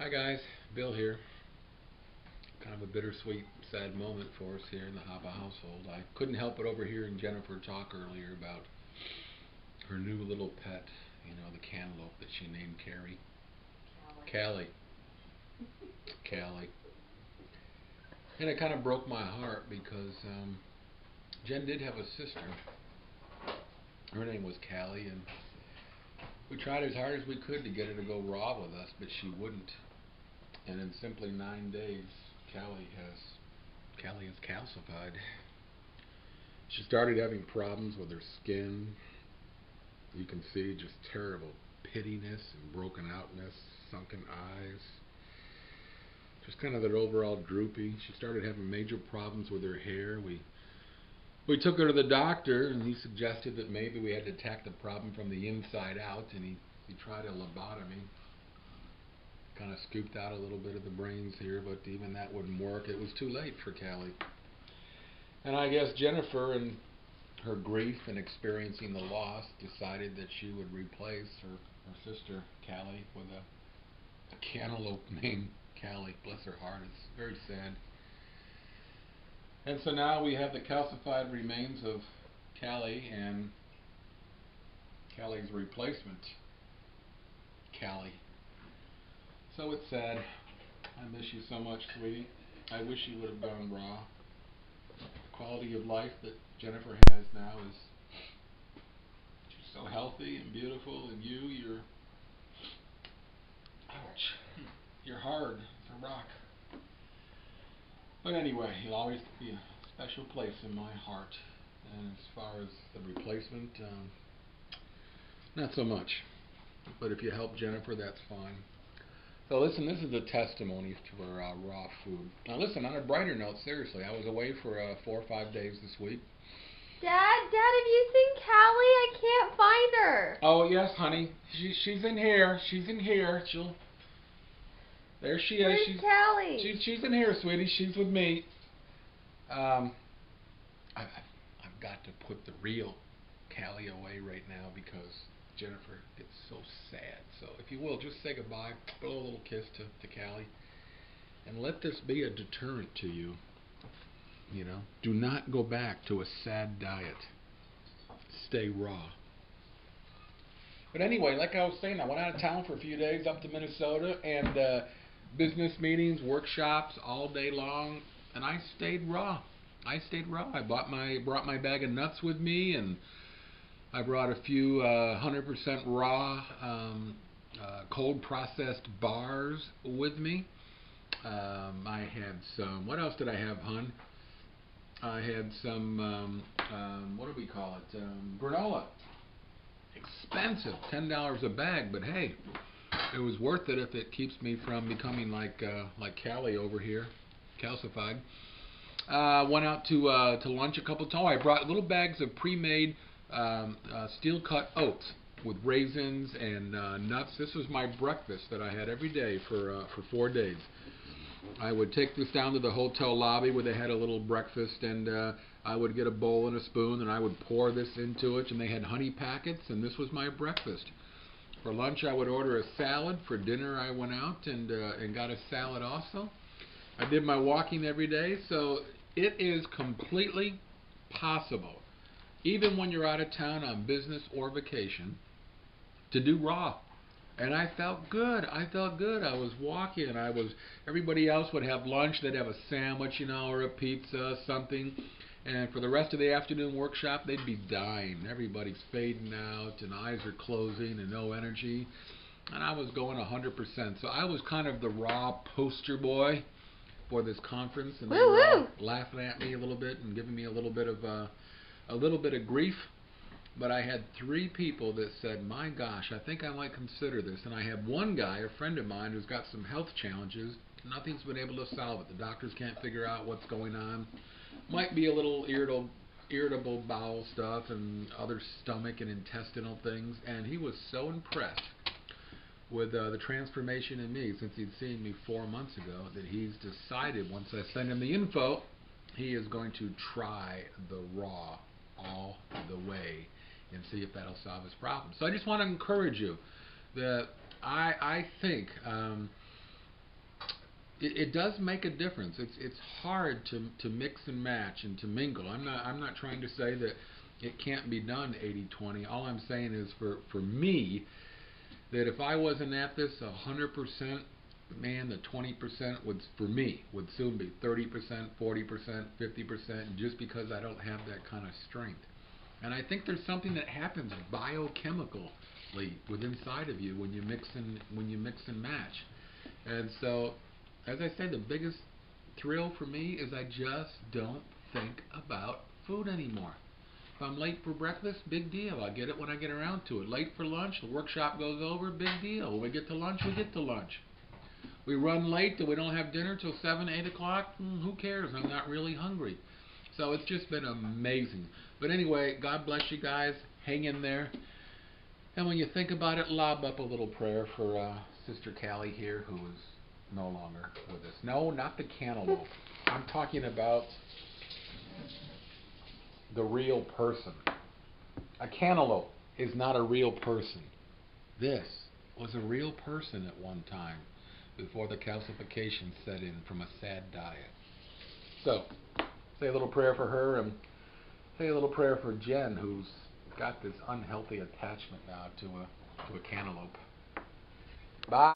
Hi guys, Bill here. Kind of a bittersweet, sad moment for us here in the Haba household. I couldn't help but overhearing Jennifer talk earlier about her new little pet, the cantaloupe that she named Carrie. Callie. Callie. And it kind of broke my heart because Jen did have a sister. Her name was Callie, and we tried as hard as we could to get her to go raw with us, but she wouldn't. And in simply 9 days, Callie is calcified. She started having problems with her skin. You can see just terrible pittiness and broken outness, sunken eyes. Just kind of that overall droopy. She started having major problems with her hair. We took her to the doctor, and he suggested that maybe we had to attack the problem from the inside out, and he tried a lobotomy. Kind of scooped out a little bit of the brains here, but even that wouldn't work. It was too late for Callie. And I guess Jennifer, in her grief and experiencing the loss, decided that she would replace her sister, Callie, with a cantaloupe named Callie. Bless her heart. It's very sad. And so now we have the calcified remains of Callie and Callie's replacement, Callie. So it's sad. I miss you so much, sweetie. I wish you would have gone raw. The quality of life that Jennifer has now is she's so healthy and beautiful, and you're ouch. You're hard as a rock. But anyway, you'll always be a special place in my heart. And as far as the replacement, not so much. But if you help Jennifer, that's fine. So listen, this is a testimony for raw food. Now listen, on a brighter note, seriously, I was away for 4 or 5 days this week. Dad, have you seen Callie? I can't find her. Oh yes, honey, she's in here. She's in here. There she is. Where's Callie? She's in here, sweetie. She's with me. I've got to put the real Callie away right now because Jennifer gets so sad. So if you will, just say goodbye, blow a little kiss to Callie, and let this be a deterrent to you. Do not go back to a sad diet. Stay raw. But anyway, like I was saying, I went out of town for a few days up to Minnesota, and business meetings, workshops all day long, and I stayed raw. I brought my bag of nuts with me, and I brought a few 100% raw cold processed bars with me. I had some, what else did I have, hon? I had some, what do we call it? Granola. Expensive, $10 a bag, but hey, it was worth it if it keeps me from becoming like Callie over here, calcified. Went out to lunch a couple times. Oh, I brought little bags of pre-made steel-cut oats with raisins and nuts. This was my breakfast that I had every day for 4 days. I would take this down to the hotel lobby where they had a little breakfast, and I would get a bowl and a spoon, and I would pour this into it, and they had honey packets, and this was my breakfast. For lunch, I would order a salad. For dinner, I went out and got a salad also. I did my walking every day, so it is completely possible, even when you're out of town on business or vacation, to do raw. And I felt good. I was walking, and everybody else would have lunch. They'd have a sandwich, or a pizza, something. And for the rest of the afternoon workshop, they'd be dying. Everybody's fading out, and eyes are closing, and no energy. And I was going 100%. So I was kind of the raw poster boy for this conference, and they were all laughing at me a little bit and giving me a little bit of grief. But I had 3 people that said, my gosh, I think I might consider this. And I have one guy, a friend of mine, who's got some health challenges. Nothing's been able to solve it. The doctors can't figure out what's going on. Might be a little irritable bowel stuff and other stomach and intestinal things. And he was so impressed with the transformation in me since he'd seen me 4 months ago that he's decided, once I send him the info, he is going to try the raw all the way and see if that'll solve his problem. So I just want to encourage you that I think it does make a difference. It's hard to mix and match and to mingle. I'm not trying to say that it can't be done 80-20. All I'm saying is for me, that if I wasn't at this 100%, man, the 20% would, for me, would soon be 30%, 40%, 50%, just because I don't have that kind of strength. And I think there's something that happens biochemically within inside of you when you mix and match. And so, as I say, the biggest thrill for me is I just don't think about food anymore. If I'm late for breakfast, big deal. I get it when I get around to it. Late for lunch, the workshop goes over, big deal. When we get to lunch, we get to lunch. We run late and we don't have dinner till 7, 8 o'clock. Who cares? I'm not really hungry. So it's just been amazing. But anyway, God bless you guys. Hang in there. And when you think about it, lob up a little prayer for Sister Callie here, who is no longer with us. No, not the cantaloupe. I'm talking about the real person. A cantaloupe is not a real person. This was a real person at one time before the calcification set in from a sad diet. So, say a little prayer for her, and say a little prayer for Jen, who's got this unhealthy attachment now to a cantaloupe. Bye.